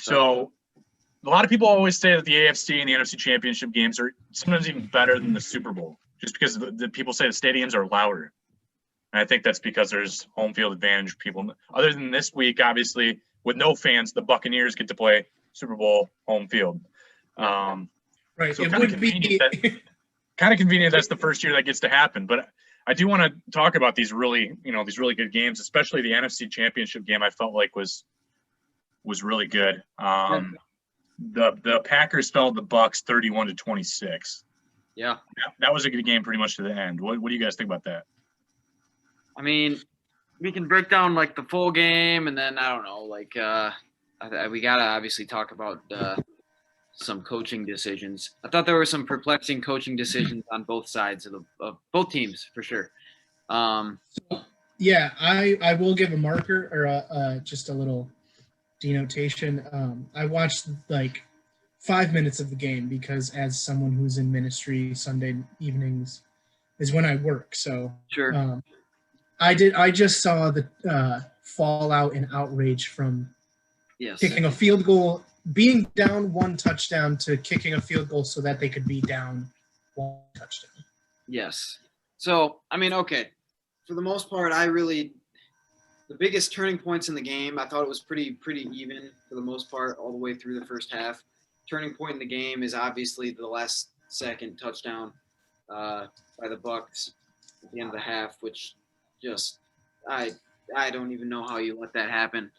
So a lot of people always say that the AFC and the NFC championship games are sometimes even better than the Super Bowl, just because the people say the stadiums are louder. And I think that's because there's home field advantage. People, other than this week, obviously, with no fans, the Buccaneers get to play Super Bowl home field. Right. So it would be kind of convenient that's the first year that gets to happen. But I do want to talk about these really good games, especially the NFC Championship game. I felt like was really good. The Packers fell the Bucs 31-26. Yeah, that was a good game pretty much to the end. What do you guys think about that? I mean, we can break down like the full game, and then I don't know, like we gotta obviously talk about some coaching decisions. I thought there were some perplexing coaching decisions on both sides of both teams for sure. Yeah, I will give a marker or just a little denotation. I watched like 5 minutes of the game because as someone who's in ministry, Sunday evenings is when I work. So sure. I just saw the fallout and outrage from kicking a field goal, being down one touchdown to kicking a field goal so that they could be down one touchdown. Yes. So, I mean, okay. For the most part, the biggest turning points in the game, I thought it was pretty even for the most part all the way through the first half. Turning point in the game is obviously the last second touchdown by the Bucs at the end of the half, which just I don't even know how you let that happen.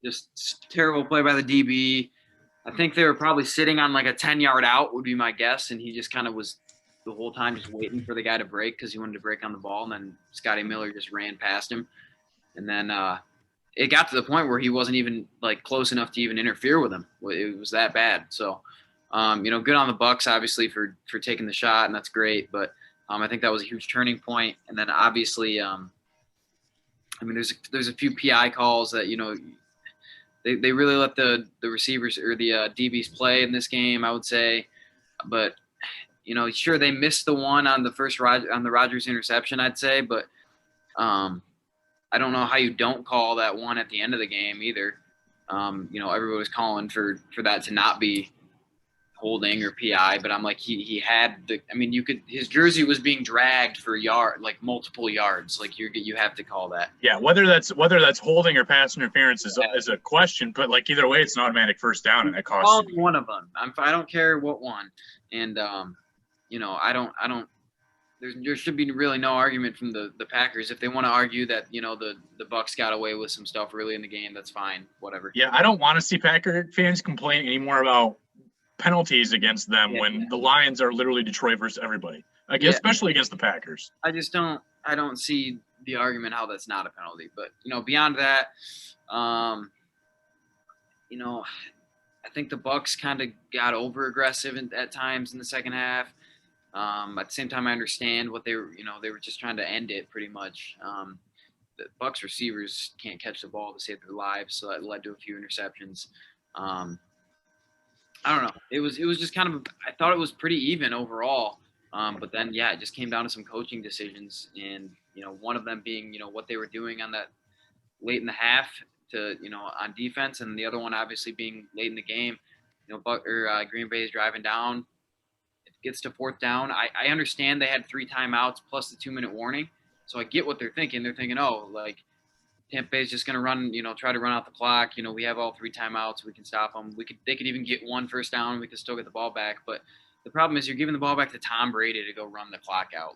Just terrible play by the DB. I think they were probably sitting on like a 10-yard out would be my guess, and he just kind of was the whole time just waiting for the guy to break because he wanted to break on the ball, and then Scotty Miller just ran past him. And then it got to the point where he wasn't even like close enough to even interfere with him. It was that bad. So, good on the Bucs obviously for taking the shot, and that's great. But I think that was a huge turning point. And then obviously, there's a few PI calls that they really let the receivers or the DBs play in this game, I would say. But sure they missed the one on the Rodgers interception, I'd say, but I don't know how you don't call that one at the end of the game either. Everybody was calling for that to not be holding or PI, but I'm like, he had his jersey was being dragged for multiple yards. Like you have to call that. Yeah, whether that's holding or pass interference is a question, but like either way, it's an automatic first down, and that costs one of them. I don't care what one, and I don't. There should be really no argument from the Packers. If they want to argue that, the Bucs got away with some stuff early in the game, that's fine, whatever. Yeah, I don't want to see Packer fans complain anymore about penalties against them when the Lions are literally Detroit versus everybody, especially against the Packers. I don't see the argument how that's not a penalty. But, beyond that, I think the Bucs kind of got over-aggressive at times in the second half. At the same time, I understand what they were just trying to end it pretty much. The Bucs receivers can't catch the ball to save their lives, so that led to a few interceptions. I don't know. It was just kind of, I thought it was pretty even overall. But then, it just came down to some coaching decisions, and one of them being what they were doing on that late in the half to on defense, and the other one obviously being late in the game. Green Bay is driving down. Gets to fourth down. I understand they had 3 timeouts plus the 2-minute warning. So I get what they're thinking. They're thinking, Tampa Bay's just going to run, try to run out the clock. We have all 3 timeouts. We can stop them. They could even get 1 first down. We could still get the ball back. But the problem is you're giving the ball back to Tom Brady to go run the clock out.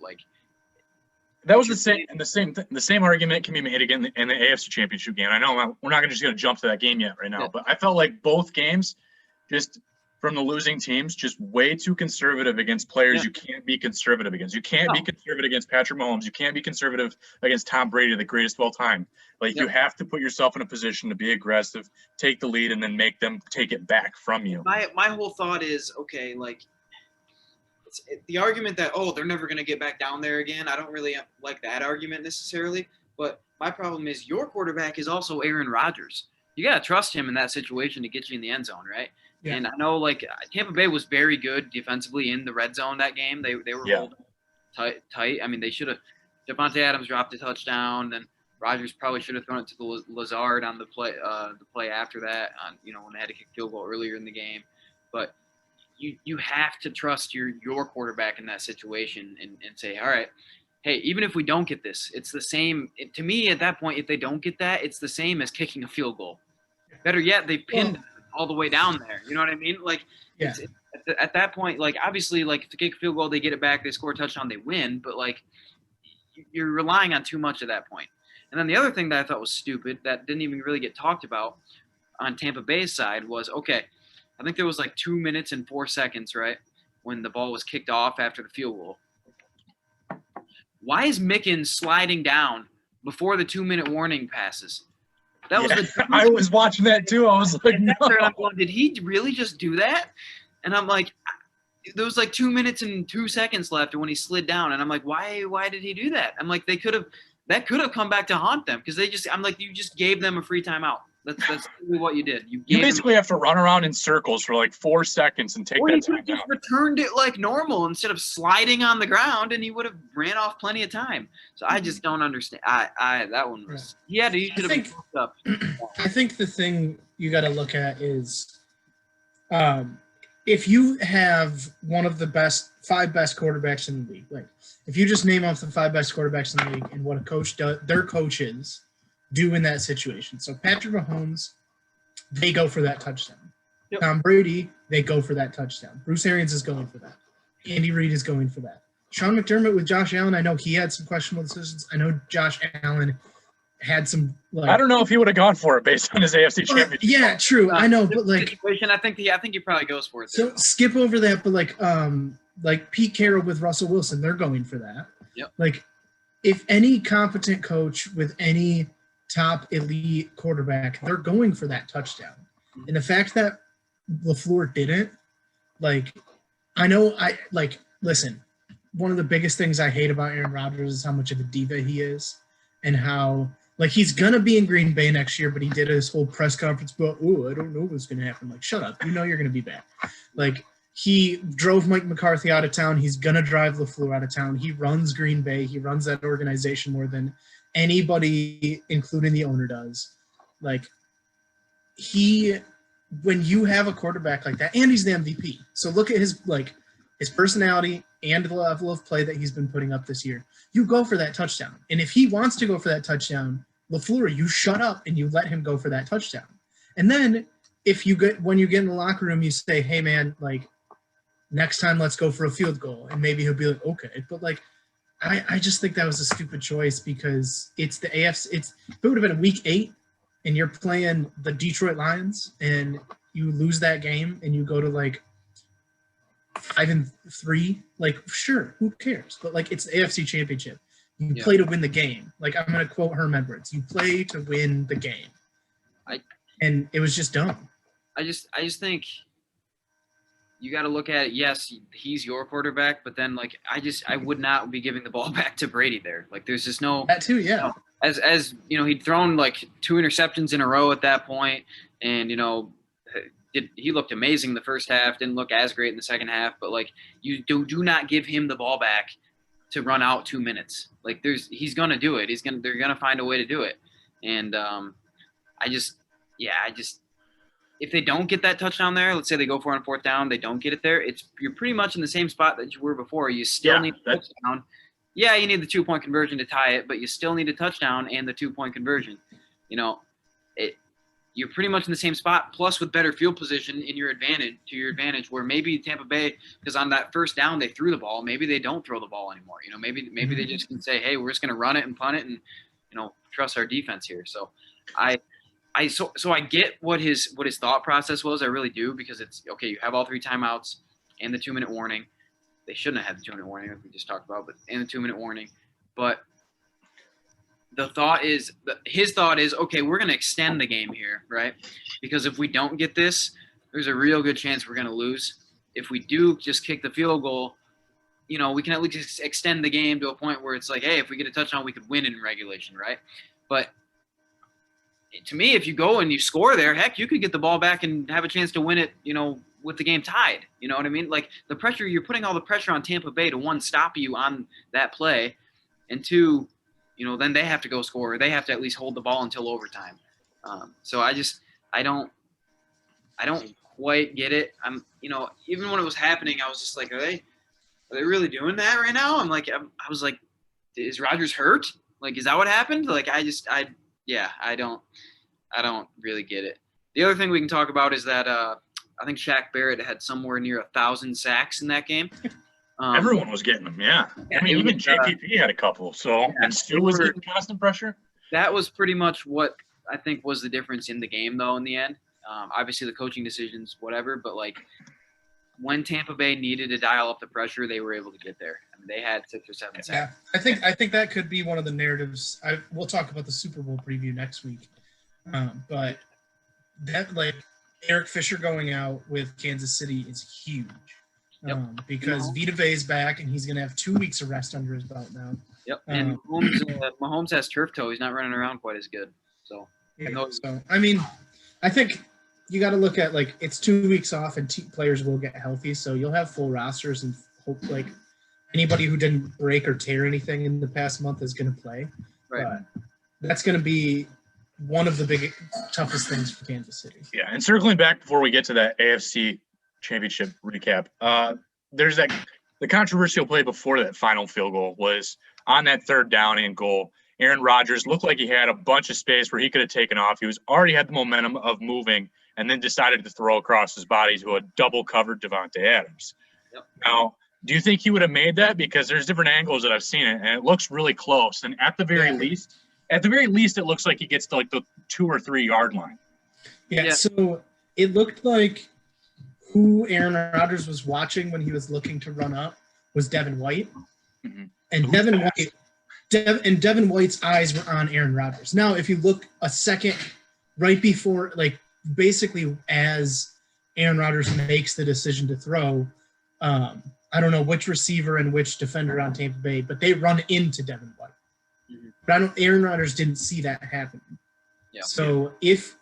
That was the same argument can be made again in the AFC Championship game. I know we're not going to jump to that game yet right now, but I felt like both games just – from the losing teams, just way too conservative against players you can't be conservative against. You can't be conservative against Patrick Mahomes. You can't be conservative against Tom Brady, the greatest of all time. You have to put yourself in a position to be aggressive, take the lead, and then make them take it back from you. My whole thought is, okay, it's the argument that, they're never going to get back down there again. I don't really like that argument necessarily, but my problem is your quarterback is also Aaron Rodgers. You got to trust him in that situation to get you in the end zone, right? Yeah. And I know, Tampa Bay was very good defensively in the red zone that game. They were holding tight. I mean, they should have – Devontae Adams dropped a touchdown. Then Rodgers probably should have thrown it to the Lazard on the play after that, when they had to kick field goal earlier in the game. But you have to trust your quarterback in that situation and say, all right, hey, even if we don't get this, it's the same. To me, at that point, if they don't get that, it's the same as kicking a field goal. Better yet, they pinned all the way down there. You know what I mean? Like, Yeah. At that point, like, obviously, like, to kick a field goal, they get it back, they score a touchdown, they win. But, like, you're relying on too much at that point. And then the other thing that I thought was stupid that didn't even really get talked about on Tampa Bay's side was, okay, I think there was like 2 minutes and 4 seconds, right, when the ball was kicked off after the field goal. Why is Mickens sliding down before the 2-minute warning passes? That was I was watching that too. I was like, no. I'm going, did he really just do that? And I'm like, there was like 2 minutes and 2 seconds left when he slid down, and I'm like, why did he do that? I'm like, that could have come back to haunt them because you just gave them a free timeout. That's really what you did. You basically have to run around in circles for like 4 seconds and take that time down. Returned it like normal instead of sliding on the ground, and he would have ran off plenty of time. So I just don't understand. That one was he should have been fucked up. I think the thing you got to look at is, if you have one of the 5 best quarterbacks in the league, like if you just name off the 5 best quarterbacks in the league and what a coach does, their coaches do in that situation. So Patrick Mahomes, they go for that touchdown. Yep. Tom Brady, they go for that touchdown. Bruce Arians is going for that. Andy Reid is going for that. Sean McDermott with Josh Allen, I know he had some questionable decisions. I know Josh Allen had some. I don't know if he would have gone for it based on his AFC Championship. Yeah, true. I know, but like situation, I think he probably goes for it. So skip over that, but like Pete Carroll with Russell Wilson, they're going for that. Yep. Like, if any competent coach with any top elite quarterback, they're going for that touchdown. And the fact that LaFleur didn't, listen, one of the biggest things I hate about Aaron Rodgers is how much of a diva he is and how, he's going to be in Green Bay next year, but he did his whole press conference about, I don't know what's going to happen. Like, shut up. You know you're going to be back. He drove Mike McCarthy out of town. He's going to drive LaFleur out of town. He runs Green Bay. He runs that organization more than anybody, including the owner, does. When you have a quarterback like that, and he's the MVP. So look at his personality and the level of play that he's been putting up this year. You go for that touchdown. And if he wants to go for that touchdown, LaFleur, you shut up and you let him go for that touchdown. And then when you get in the locker room, you say, hey man, next time let's go for a field goal. And maybe he'll be like, okay. But I just think that was a stupid choice because it's the AFC. If it would have been a week 8 and you're playing the Detroit Lions and you lose that game and you go to 5-3, sure, who cares? But it's the AFC Championship. You play to win the game. I'm going to quote Herm Edwards. You play to win the game. And it was just dumb. I just think you got to look at it. Yes, he's your quarterback, but then I would not be giving the ball back to Brady there. There's just no that too. Yeah. As he'd thrown 2 interceptions in a row at that point, and he looked amazing the first half. Didn't look as great in the second half, but you do not give him the ball back to run out 2 minutes. He's gonna do it. They're gonna find a way to do it, and if they don't get that touchdown there, let's say they go for it on 4th down, they don't get it there, you're pretty much in the same spot that you were before. You still need a touchdown. Yeah, you need the 2-point conversion to tie it, but you still need a touchdown and the 2-point conversion. You're pretty much in the same spot, plus with better field position to your advantage, where maybe Tampa Bay, because on that 1st down they threw the ball, maybe they don't throw the ball anymore. Maybe they just can say, hey, we're just going to run it and punt it and trust our defense here. So I get what his thought process was. I really do, because it's okay. You have all 3 timeouts and the 2-minute warning. They shouldn't have had the 2-minute warning, like we just talked about, and the 2-minute warning. But his thought is, okay, we're going to extend the game here, right? Because if we don't get this, there's a real good chance we're going to lose. If we do just kick the field goal, we can at least extend the game to a point where it's hey, if we get a touchdown, we could win in regulation, right? But to me, if you go and you score there, heck, you could get the ball back and have a chance to win it, with the game tied. You know what I mean? The pressure, you're putting all the pressure on Tampa Bay to, 1, stop you on that play, and 2, then they have to go score. Or they have to at least hold the ball until overtime. So I don't quite get it. Even when it was happening, I was just like, are they really doing that right now? I was like, is Rodgers hurt? Like, is that what happened? Like, I don't really get it. The other thing we can talk about is that I think Shaq Barrett had somewhere near 1,000 sacks in that game. Everyone was getting them, yeah. I mean, even JPP had a couple. So, and Stu was getting constant pressure. That was pretty much what I think was the difference in the game, though, in the end. Obviously, the coaching decisions, whatever, but like when Tampa Bay needed to dial up the pressure, they were able to get there. I mean, they had 6 or 7 sacks. Yeah, I think that could be one of the narratives. We'll talk about the Super Bowl preview next week, but that like Eric Fisher going out with Kansas City is huge. Yep. Because Vita Vea's back and he's going to have 2 weeks of rest under his belt now. Yep. And Mahomes has turf toe. He's not running around quite as good. So, I mean, I think you got to look at like it's 2 weeks off and players will get healthy. So you'll have full rosters and hope like anybody who didn't break or tear anything in the past month is going to play. Right. But that's going to be one of the toughest things for Kansas City. Yeah. And circling back before we get to that AFC championship recap, there's the controversial play before that final field goal was on that 3rd down and goal. Aaron Rodgers looked like he had a bunch of space where he could have taken off. He was already had the momentum of moving and then decided to throw across his body to a double covered Davante Adams. Yep. Now, do you think he would have made that? Because there's different angles that I've seen it, and it looks really close. And at the very least, it looks like he gets to like the 2 or 3 yard line. Yeah. So it looked like who Aaron Rodgers was watching when he was looking to run up was Devin White. Mm-hmm. And Devin White's eyes were on Aaron Rodgers. Now, if you look a second right before, like basically as Aaron Rodgers makes the decision to throw, I don't know which receiver and which defender on Tampa Bay, but they run into Devin White. Mm-hmm. But Aaron Rodgers didn't see that happening. Yeah. So if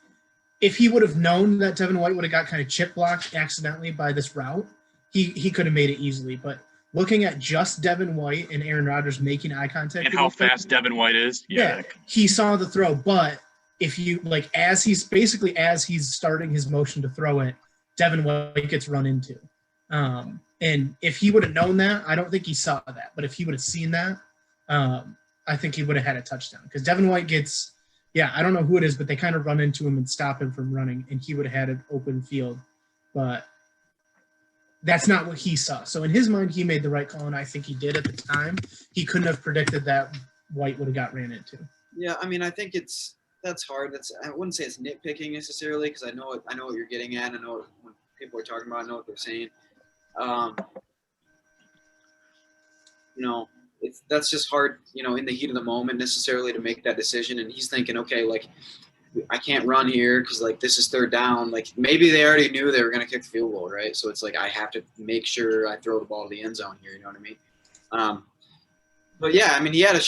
he would have known that Devin White would have got kind of chip blocked accidentally by this route, he could have made it easily. But looking at just Devin White and Aaron Rodgers making eye contact. And how fast Devin White is. Yeah, he saw the throw. But if you, like, as he's starting his motion to throw it, Devin White gets run into. And if he would have known that, I don't think he saw that. But if he would have seen that, I think he would have had a touchdown. Because Devin White gets – I don't know who it is, but they kind of run into him and stop him from running, and he would have had an open field. But that's not what he saw. So in his mind, he made the right call, and I think he did at the time. He couldn't have predicted that White would have got ran into. Yeah, I mean, I think that's hard. I wouldn't say it's nitpicking necessarily because I know what you're getting at. I know what people are talking about. I know what they're saying. That's just hard, in the heat of the moment necessarily to make that decision. And he's thinking, okay, like I can't run here because like this is 3rd down. Like maybe they already knew they were going to kick the field goal, right? So it's like I have to make sure I throw the ball to the end zone here. You know what I mean? But yeah, I mean he had a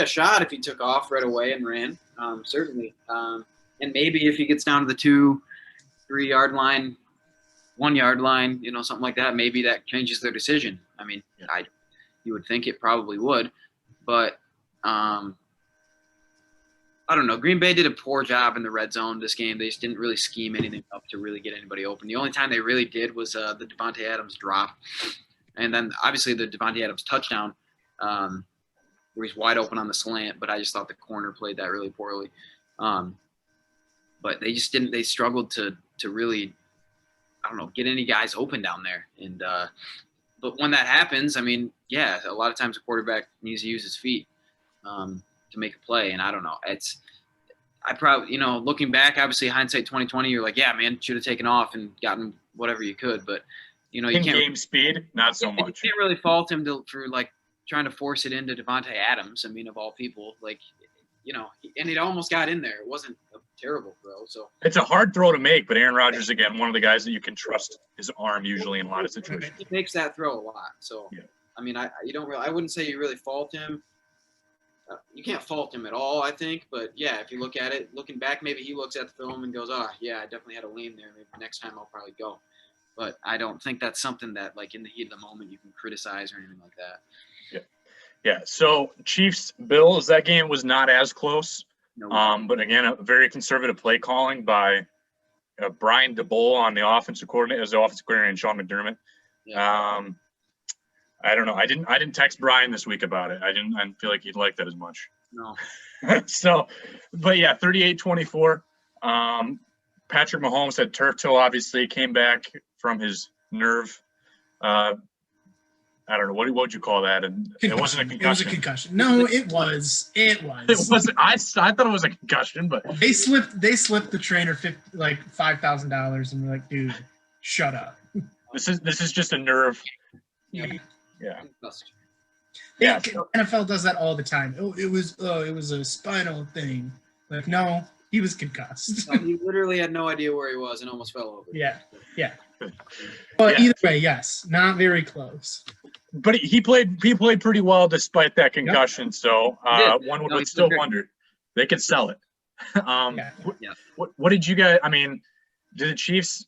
shot if he took off right away and ran, certainly. And maybe if he gets down to the 2-3 yard line, 1 yard line, something like that, maybe that changes their decision. I mean, you would think it probably would, but I don't know. Green Bay did a poor job in the red zone this game. They just didn't really scheme anything up to really get anybody open. The only time they really did was the Davante Adams drop, and then obviously the Davante Adams touchdown, where he's wide open on the slant. But I just thought the corner played that really poorly. But they just didn't. They struggled to really, I don't know, get any guys open down there. And but when that happens, I mean, yeah, a lot of times a quarterback needs to use his feet to make a play. And I don't know. I probably, looking back, obviously hindsight 2020, you're like, yeah, man, should have taken off and gotten whatever you could. But, you can't. Game speed, not so much. You can't really fault him for like trying to force it into Davante Adams. I mean, of all people, like, and it almost got in there. It wasn't a terrible throw. So it's a hard throw to make, but Aaron Rodgers, again, one of the guys that you can trust his arm usually in a lot of situations. He makes that throw a lot. So, yeah. I mean, I wouldn't say you really fault him. You can't fault him at all, I think. But, yeah, if you look at it, looking back, maybe he looks at the film and goes, yeah, I definitely had a lane there. Maybe next time I'll probably go. But I don't think that's something that, like, in the heat of the moment you can criticize or anything like that. Yeah. Yeah. So Chiefs Bills, that game was not as close. No. But again, a very conservative play calling by Brian DeBoll on the offensive coordinator, as the offensive coordinator, and Sean McDermott. Yeah. I don't know. I didn't text Brian this week about it. I didn't feel like he'd like that as much. No. So, but yeah, 38-24. Patrick Mahomes had turf toe, obviously, came back from his nerve. I don't know. What would you call that? And it wasn't a concussion. It was a concussion. No, it was. It was. It wasn't. I thought it was a concussion, but they slipped the trainer $5,000 and we're like, dude, shut up. This is just a nerve. Yeah. Yeah. Yeah. NFL does that all the time. Oh, it was a spinal thing. Like, no, he was concussed. No, he literally had no idea where he was and almost fell over. Yeah. But either way, yes, not very close. But he played pretty well despite that concussion. Yep. So one would still wonder they could sell it. What did you guys? I mean, did the Chiefs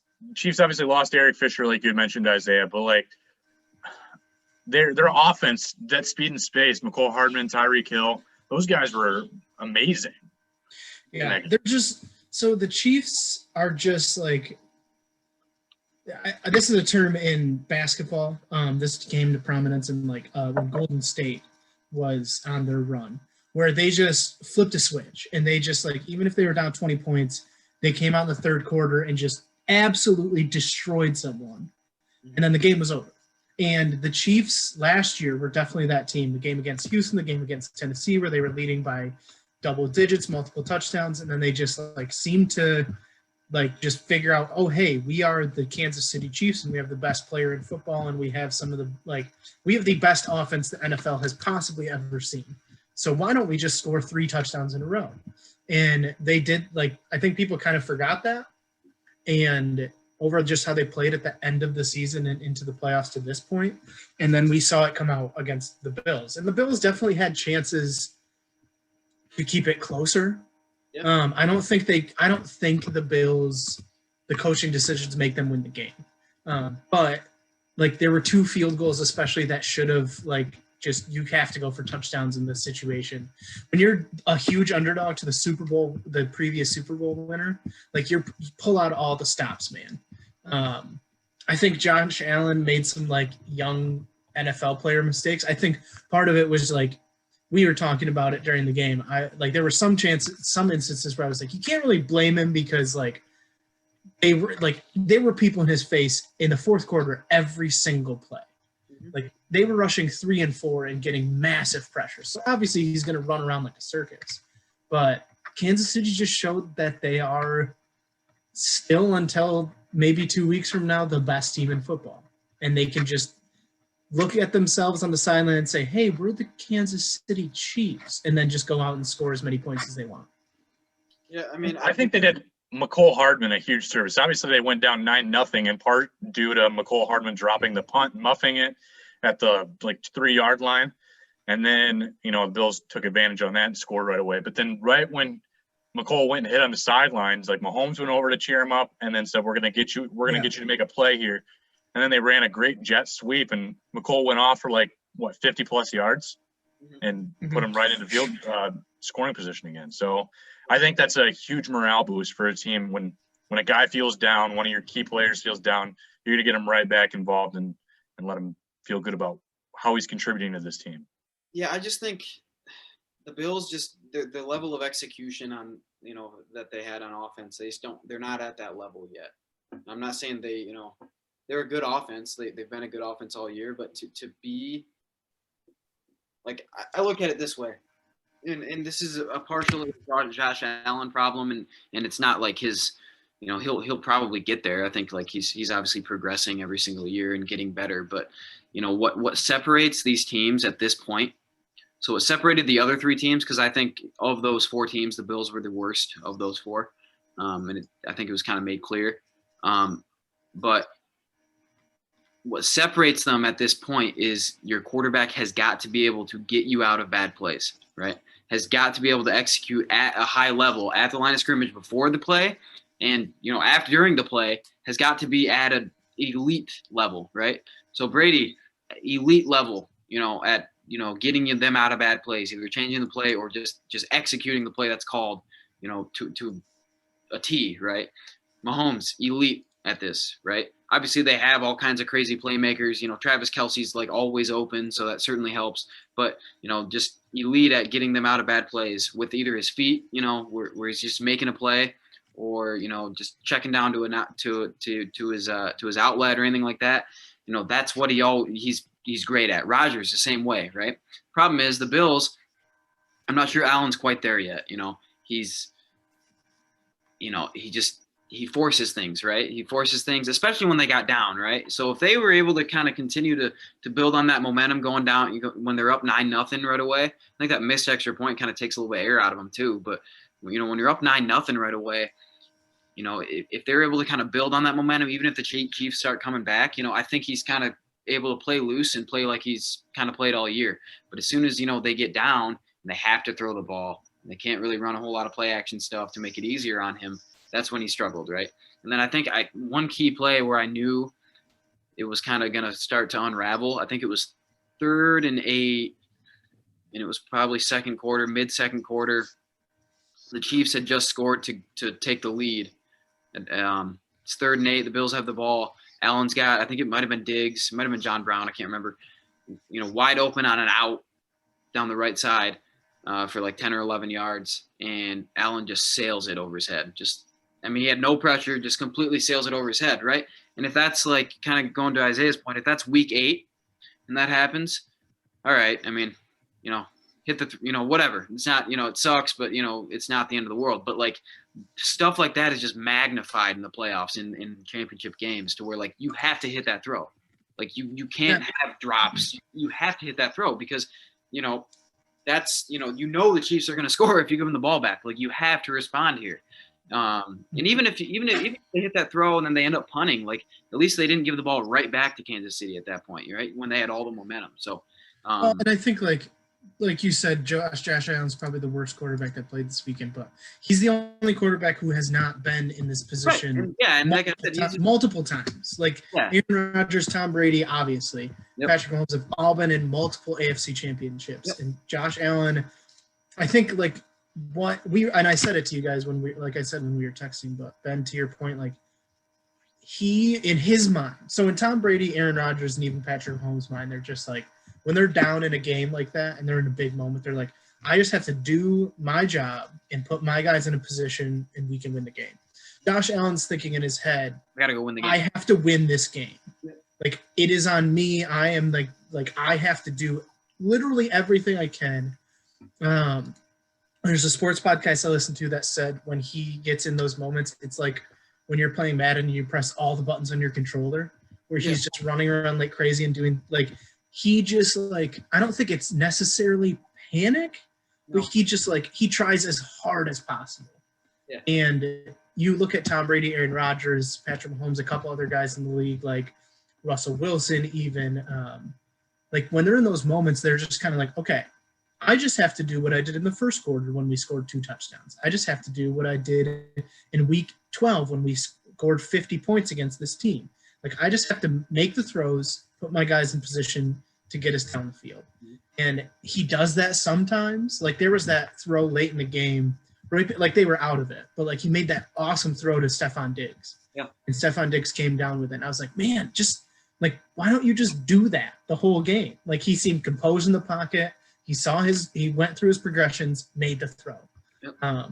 obviously lost Eric Fisher, like you mentioned, Isaiah, but like their offense, that speed and space, McCole Hardman, Tyreek Hill, those guys were amazing. Yeah, they're just so the Chiefs are just like. This is a term in basketball. This came to prominence in when Golden State was on their run, where they just flipped a switch and they just even if they were down 20 points, they came out in the third quarter and just absolutely destroyed someone, and then the game was over. And the Chiefs last year were definitely that team. The game against Houston, the game against Tennessee, where they were leading by double digits, multiple touchdowns, and then they just seemed to. Just figure out, oh, hey, we are the Kansas City Chiefs and we have the best player in football and we have some of the, we have the best offense the NFL has possibly ever seen. So why don't we just score 3 touchdowns in a row? And they did, I think people kind of forgot that. And over just how they played at the end of the season and into the playoffs to this point. And then we saw it come out against the Bills. And the Bills definitely had chances to keep it closer. Yep. I don't think the Bills, the coaching decisions make them win the game. But there were 2 field goals, especially that should have you have to go for touchdowns in this situation. When you're a huge underdog to the Super Bowl, the previous Super Bowl winner, you pull out all the stops, man. I think Josh Allen made some young NFL player mistakes. I think part of it was we were talking about it during the game. There were some instances where I was you can't really blame him because there were people in his face in the fourth quarter every single play. Mm-hmm. They were rushing 3 and 4 and getting massive pressure. So obviously he's going to run around like a circus. But Kansas City just showed that they are still, until maybe 2 weeks from now, the best team in football, and they can just look at themselves on the sideline and say, hey, we're the Kansas City Chiefs, and then just go out and score as many points as they want. Yeah, I mean, I think they did McCole Hardman a huge service. Obviously, they went down 9-0 in part due to McCole Hardman dropping the punt, muffing it at the 3-yard line. And then, the Bills took advantage on that and scored right away. But then right when McCole went and hit on the sidelines, Mahomes went over to cheer him up and then said, we're going to get you to make a play here. And then they ran a great jet sweep, and McCole went off for 50-plus yards and put him right into field scoring position again. So I think that's a huge morale boost for a team. When a guy feels down, one of your key players feels down, you're going to get him right back involved and let him feel good about how he's contributing to this team. Yeah, I just think the Bills the level of execution on, that they had on offense, they're not at that level yet. I'm not saying they're a good offense. They've been a good offense all year, but to be I look at it this way, and this is a partially Josh Allen problem, and it's not his, he'll probably get there. I think he's obviously progressing every single year and getting better. But what separates these teams at this point? So it separated the other 3 teams because I think of those 4 teams, the Bills were the worst of those 4, and I think it was kind of made clear. But what separates them at this point is your quarterback has got to be able to get you out of bad plays, right? Has got to be able to execute at a high level at the line of scrimmage before the play, and after during the play has got to be at an elite level, right? So Brady, elite level, at getting them out of bad plays, either changing the play or just executing the play that's called, to a T, right? Mahomes, elite at this, right? Obviously, they have all kinds of crazy playmakers. Travis Kelce's like always open, so that certainly helps. But just elite at getting them out of bad plays with either his feet, where he's just making a play, or just checking down to his outlet or anything like that. That's what he's great at. Rodgers the same way, right? Problem is the Bills. I'm not sure Allen's quite there yet. He's he forces things, right? He forces things, especially when they got down, right? So if they were able to kind of continue to build on that momentum going down, when they're up 9-0 right away, I think that missed extra point kind of takes a little bit of air out of them too. But when you're up 9-0 right away, if they're able to kind of build on that momentum, even if the Chiefs start coming back, I think he's kind of able to play loose and play like he's kind of played all year. But as soon as they get down and they have to throw the ball, they can't really run a whole lot of play action stuff to make it easier on him. That's when he struggled, right? And then I think one key play where I knew it was kind of going to start to unravel, I think it was 3rd and 8, and it was probably mid-second quarter. The Chiefs had just scored to take the lead. And, it's 3rd and 8. The Bills have the ball. Allen's got, I think it might have been Diggs, it might have been John Brown, I can't remember, wide open on an out down the right side for like 10 or 11 yards, and Allen just sails it over his head. He had no pressure, just completely sails it over his head, right? And if that's like kind of going to Isaiah's point, if that's week 8 and that happens, all right, hit the, whatever. It's not, it sucks, but, it's not the end of the world. But, like, stuff like that is just magnified in the playoffs, in championship games, to where, like, you have to hit that throw. Like, you can't have drops. You have to hit that throw because, that's, the Chiefs are going to score if you give them the ball back. Like, you have to respond here. And even if they hit that throw and then they end up punting, like, at least they didn't give the ball right back to Kansas City at that point, right? When they had all the momentum. So, and I think like you said, Josh Allen's probably the worst quarterback that played this weekend, but he's the only quarterback who has not been in this position multiple times. Like Aaron Rodgers, Tom Brady, obviously. Yep. Patrick Mahomes have all been in multiple AFC championships. Yep. And Josh Allen, I think I said it to you guys when we were texting, but Ben, to your point, like, he, in his mind, so in Tom Brady, Aaron Rodgers, and even Patrick Mahomes' mind, they're just like, when they're down in a game like that and they're in a big moment, they're like, I just have to do my job and put my guys in a position and we can win the game. Josh Allen's thinking in his head, I gotta go win the game. I have to win this game. Like, it is on me. I am like I have to do literally everything I can. There's a sports podcast I listened to that said when he gets in those moments, it's like when you're playing Madden and you press all the buttons on your controller, where he's just running around like crazy and doing like, he just like, I don't think it's necessarily panic, but he just like, he tries as hard as possible. Yeah. And you look at Tom Brady, Aaron Rodgers, Patrick Mahomes, a couple other guys in the league, like Russell Wilson, even like when they're in those moments, they're just kind of like, okay, I just have to do what I did in the first quarter when we scored 2 touchdowns. I just have to do what I did in week 12 when we scored 50 points against this team. Like, I just have to make the throws, put my guys in position to get us down the field. And he does that sometimes. Like, there was that throw late in the game, right? Like, they were out of it. But, like, he made that awesome throw to Stephon Diggs. Yeah. And Stephon Diggs came down with it. And I was like, man, just, like, why don't you just do that the whole game? Like, he seemed composed in the pocket. He went through his progressions, made the throw. Yep.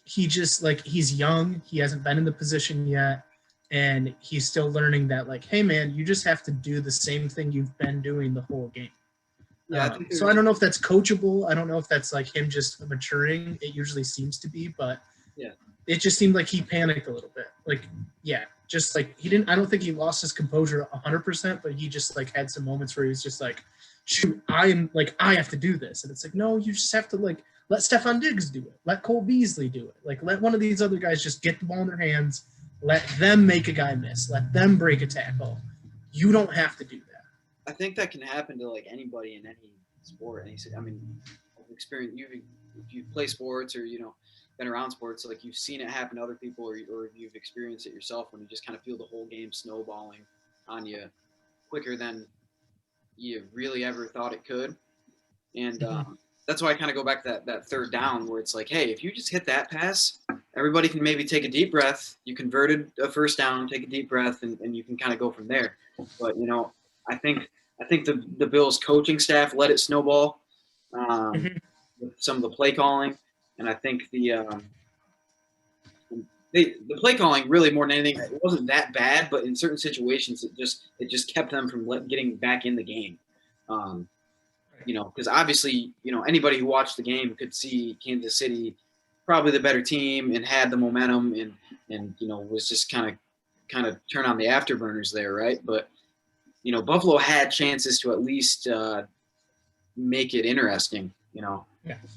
He just, like, he's young. He hasn't been in the position yet. And he's still learning that, like, hey, man, you just have to do the same thing you've been doing the whole game. Yeah. So I don't know if that's coachable. I don't know if that's, like, him just maturing. It usually seems to be. But it just seemed like he panicked a little bit. Like, just, like, I don't think he lost his composure 100%, but he just, like, had some moments where he was just like, shoot, I have to do this. And it's like, no, you just have to, like, let Stephon Diggs do it. Let Cole Beasley do it. Like, let one of these other guys just get the ball in their hands. Let them make a guy miss. Let them break a tackle. You don't have to do that. I think that can happen to, like, anybody in any sport. I mean, experience. If you play sports or, been around sports, like, you've seen it happen to other people, or you've experienced it yourself, when you just kind of feel the whole game snowballing on you quicker than you really ever thought it could. And that's why I kind of go back to that third down where it's like, hey, if you just hit that pass, everybody can maybe take a deep breath. You converted a first down, take a deep breath, and you can kind of go from there. But, I think the Bills coaching staff let it snowball with some of the play calling. And I think the play calling really more than anything, it wasn't that bad, but in certain situations, it just kept them from getting back in the game. Because obviously, anybody who watched the game could see Kansas City probably the better team and had the momentum and was just kind of turn on the afterburners there, right? But Buffalo had chances to at least make it interesting,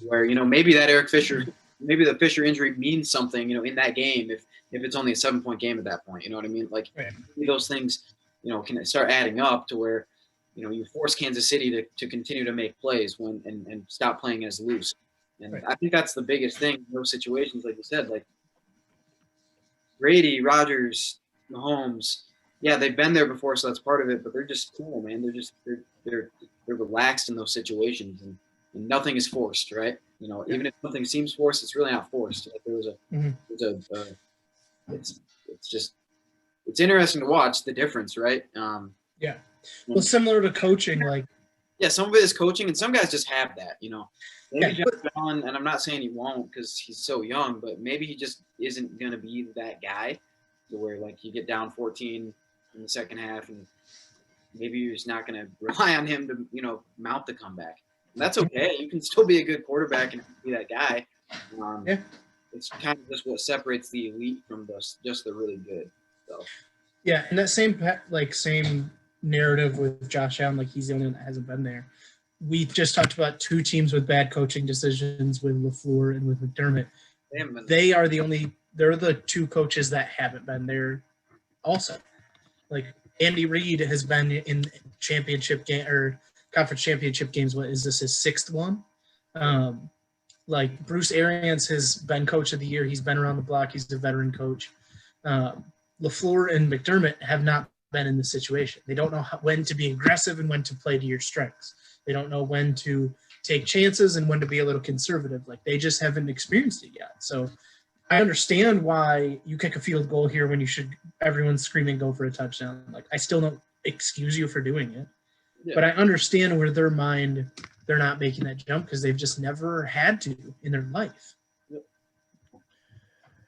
where maybe that maybe the Fisher injury means something, in that game if it's only a 7-point game at that point, you know what I mean? Like those things, can start adding up to where you force Kansas City to continue to make plays and stop playing as loose. And I think that's the biggest thing in those situations, like you said, like Brady, Rodgers, Mahomes. Yeah, they've been there before, so that's part of it. But they're just cool, man. They're relaxed in those situations, and nothing is forced, right? Even if something seems forced, it's really not forced. Like it's interesting to watch the difference, right? Well, similar to coaching, like some of it is coaching, and some guys just have that, Maybe Josh Allen, and I'm not saying he won't because he's so young, but maybe he just isn't going to be that guy to where like you get down 14 in the second half, and maybe you're just not going to rely on him to mount the comeback. And that's okay. You can still be a good quarterback and be that guy. It's kind of just what separates the elite from just the really good. So. Yeah, and that same narrative with Josh Allen, like he's the only one that hasn't been there. We just talked about two teams with bad coaching decisions with LaFleur and with McDermott. They're the two coaches that haven't been there also. Like Andy Reid has been in championship game or conference championship games. What is this, his sixth one? Like Bruce Arians has been coach of the year. He's been around the block. He's a veteran coach. LaFleur and McDermott have not been in this situation. They don't know when to be aggressive and when to play to your strengths. They don't know when to take chances and when to be a little conservative. Like they just haven't experienced it yet. So I understand why you kick a field goal here when everyone's screaming go for a touchdown. Like I still don't excuse you for doing it, but I understand where their mind, they're not making that jump because they've just never had to in their life.